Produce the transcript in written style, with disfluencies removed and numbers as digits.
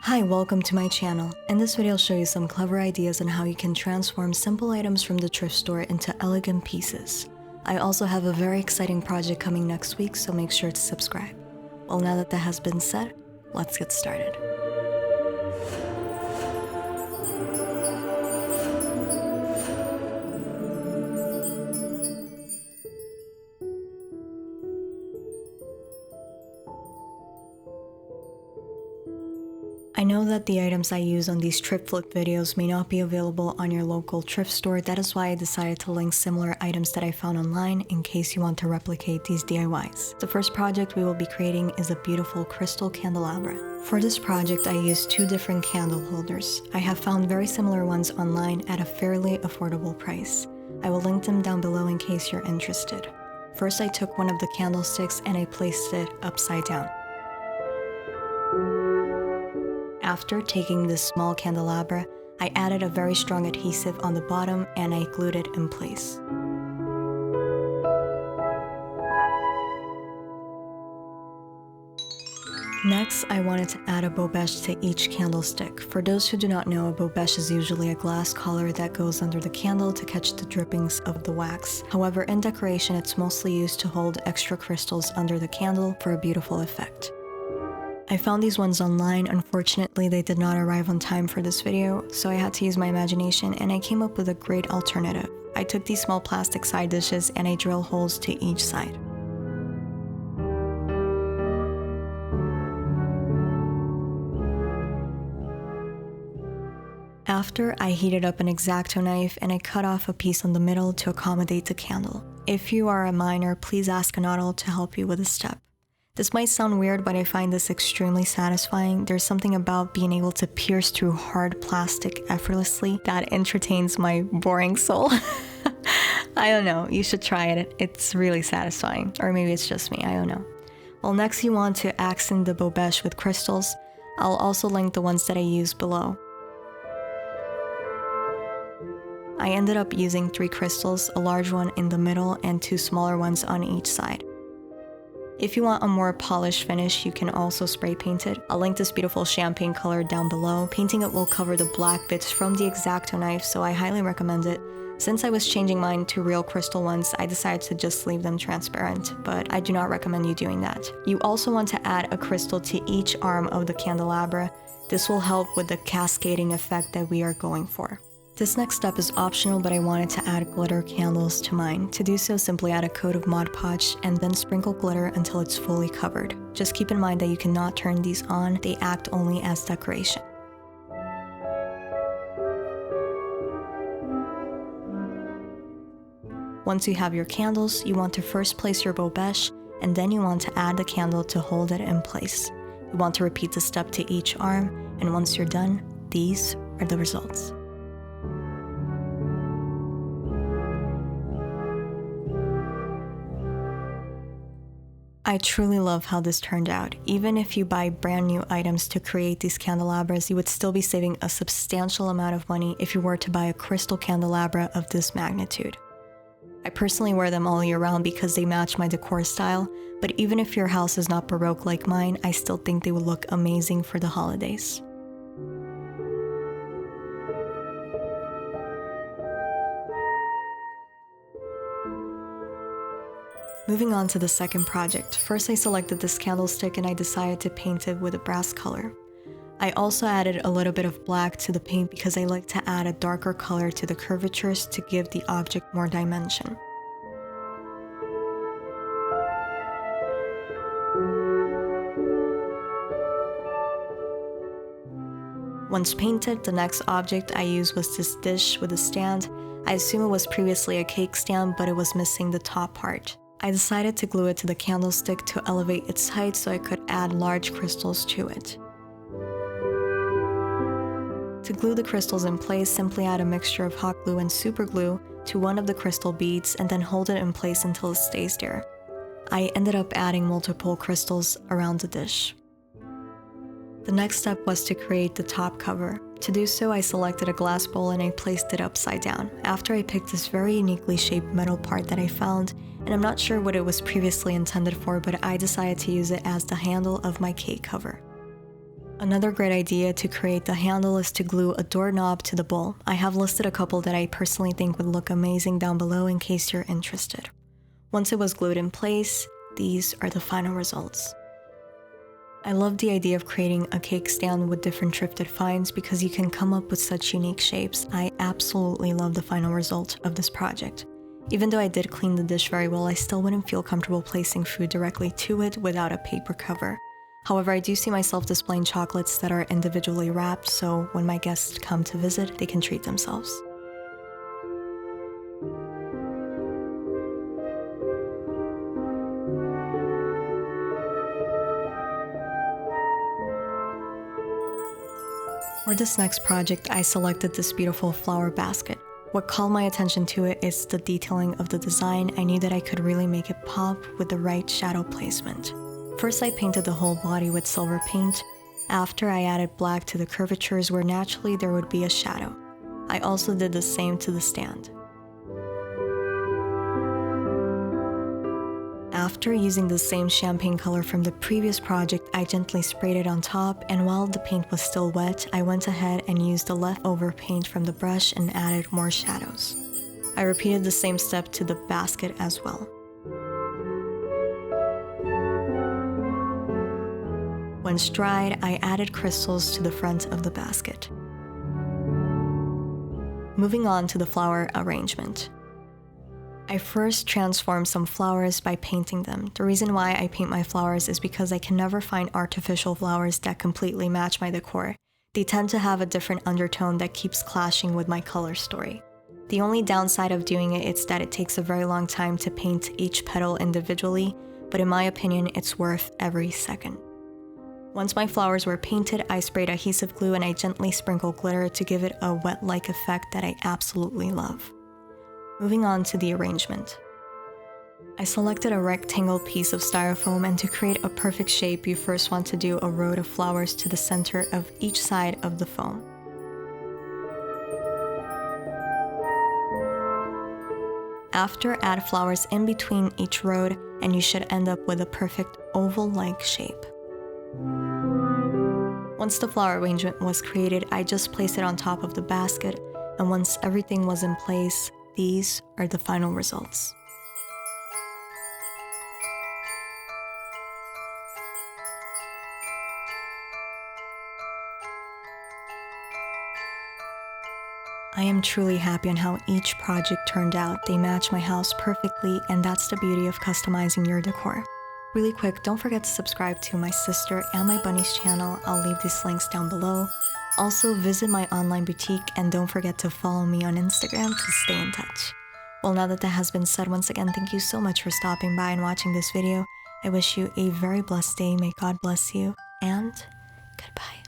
Hi, welcome to my channel. In this video I'll show you some clever ideas on how you can transform simple items from the thrift store into elegant pieces. I also have a very exciting project coming next week, so make sure to subscribe. Well, now that has been said, let's get started. I know that the items I use on these thrift flip videos may not be available on your local thrift store. That is why I decided to link similar items that I found online in case you want to replicate these DIYs. The first project we will be creating is a beautiful crystal candelabra. For this project, I used two different candle holders. I have found very similar ones online at a fairly affordable price. I will link them down below in case you're interested. First, I took one of the candlesticks and I placed it upside down. After taking this small candelabra, I added a very strong adhesive on the bottom and I glued it in place. Next, I wanted to add a bobèche to each candlestick. For those who do not know, a bobèche is usually a glass collar that goes under the candle to catch the drippings of the wax. However, in decoration, it's mostly used to hold extra crystals under the candle for a beautiful effect. I found these ones online. Unfortunately, they did not arrive on time for this video, so I had to use my imagination and I came up with a great alternative. I took these small plastic side dishes and I drilled holes to each side. After, I heated up an X-Acto knife and I cut off a piece on the middle to accommodate the candle. If you are a miner, please ask an adult to help you with this step. This might sound weird, but I find this extremely satisfying. There's something about being able to pierce through hard plastic effortlessly that entertains my boring soul. I don't know, you should try it. It's really satisfying. Or maybe it's just me, I don't know. Well, next you want to accent the bobèche with crystals. I'll also link the ones that I used below. I ended up using 3 crystals, a large one in the middle and 2 smaller ones on each side. If you want a more polished finish, you can also spray paint it. I'll link this beautiful champagne color down below. Painting it will cover the black bits from the X-Acto knife, so I highly recommend it. Since I was changing mine to real crystal ones, I decided to just leave them transparent, but I do not recommend you doing that. You also want to add a crystal to each arm of the candelabra. This will help with the cascading effect that we are going for. This next step is optional, but I wanted to add glitter candles to mine. To do so, simply add a coat of Mod Podge and then sprinkle glitter until it's fully covered. Just keep in mind that you cannot turn these on, they act only as decoration. Once you have your candles, you want to first place your bobèche and then you want to add the candle to hold it in place. You want to repeat the step to each arm, and once you're done, these are the results. I truly love how this turned out. Even if you buy brand new items to create these candelabras, you would still be saving a substantial amount of money if you were to buy a crystal candelabra of this magnitude. I personally wear them all year round because they match my decor style, but even if your house is not Baroque like mine, I still think they would look amazing for the holidays. Moving on to the second project. First, I selected this candlestick and I decided to paint it with a brass color. I also added a little bit of black to the paint because I like to add a darker color to the curvatures to give the object more dimension. Once painted, the next object I used was this dish with a stand. I assume it was previously a cake stand, but it was missing the top part. I decided to glue it to the candlestick to elevate its height so I could add large crystals to it. To glue the crystals in place, simply add a mixture of hot glue and super glue to one of the crystal beads and then hold it in place until it stays there. I ended up adding multiple crystals around the dish. The next step was to create the top cover. To do so, I selected a glass bowl and I placed it upside down. After, I picked this very uniquely shaped metal part that I found, and I'm not sure what it was previously intended for, but I decided to use it as the handle of my cake cover. Another great idea to create the handle is to glue a doorknob to the bowl. I have listed a couple that I personally think would look amazing down below in case you're interested. Once it was glued in place, these are the final results. I love the idea of creating a cake stand with different thrifted finds because you can come up with such unique shapes. I absolutely love the final result of this project. Even though I did clean the dish very well, I still wouldn't feel comfortable placing food directly to it without a paper cover. However, I do see myself displaying chocolates that are individually wrapped, so when my guests come to visit, they can treat themselves. For this next project, I selected this beautiful flower basket. What called my attention to it is the detailing of the design. I knew that I could really make it pop with the right shadow placement. First, I painted the whole body with silver paint. After, I added black to the curvatures where naturally there would be a shadow. I also did the same to the stand. After using the same champagne color from the previous project, I gently sprayed it on top, and while the paint was still wet, I went ahead and used the leftover paint from the brush and added more shadows. I repeated the same step to the basket as well. Once dried, I added crystals to the front of the basket. Moving on to the flower arrangement. I first transformed some flowers by painting them. The reason why I paint my flowers is because I can never find artificial flowers that completely match my decor. They tend to have a different undertone that keeps clashing with my color story. The only downside of doing it is that it takes a very long time to paint each petal individually, but in my opinion, it's worth every second. Once my flowers were painted, I sprayed adhesive glue and I gently sprinkled glitter to give it a wet-like effect that I absolutely love. Moving on to the arrangement. I selected a rectangle piece of styrofoam, and to create a perfect shape, you first want to do a row of flowers to the center of each side of the foam. After, add flowers in between each row, and you should end up with a perfect oval-like shape. Once the flower arrangement was created, I just placed it on top of the basket, and once everything was in place, these are the final results. I am truly happy on how each project turned out. They match my house perfectly, and that's the beauty of customizing your decor. Really quick, don't forget to subscribe to my sister and my bunny's channel. I'll leave these links down below. Also, visit my online boutique, and don't forget to follow me on Instagram to stay in touch. Well, now that has been said, once again, thank you so much for stopping by and watching this video. I wish you a very blessed day. May God bless you, and goodbye.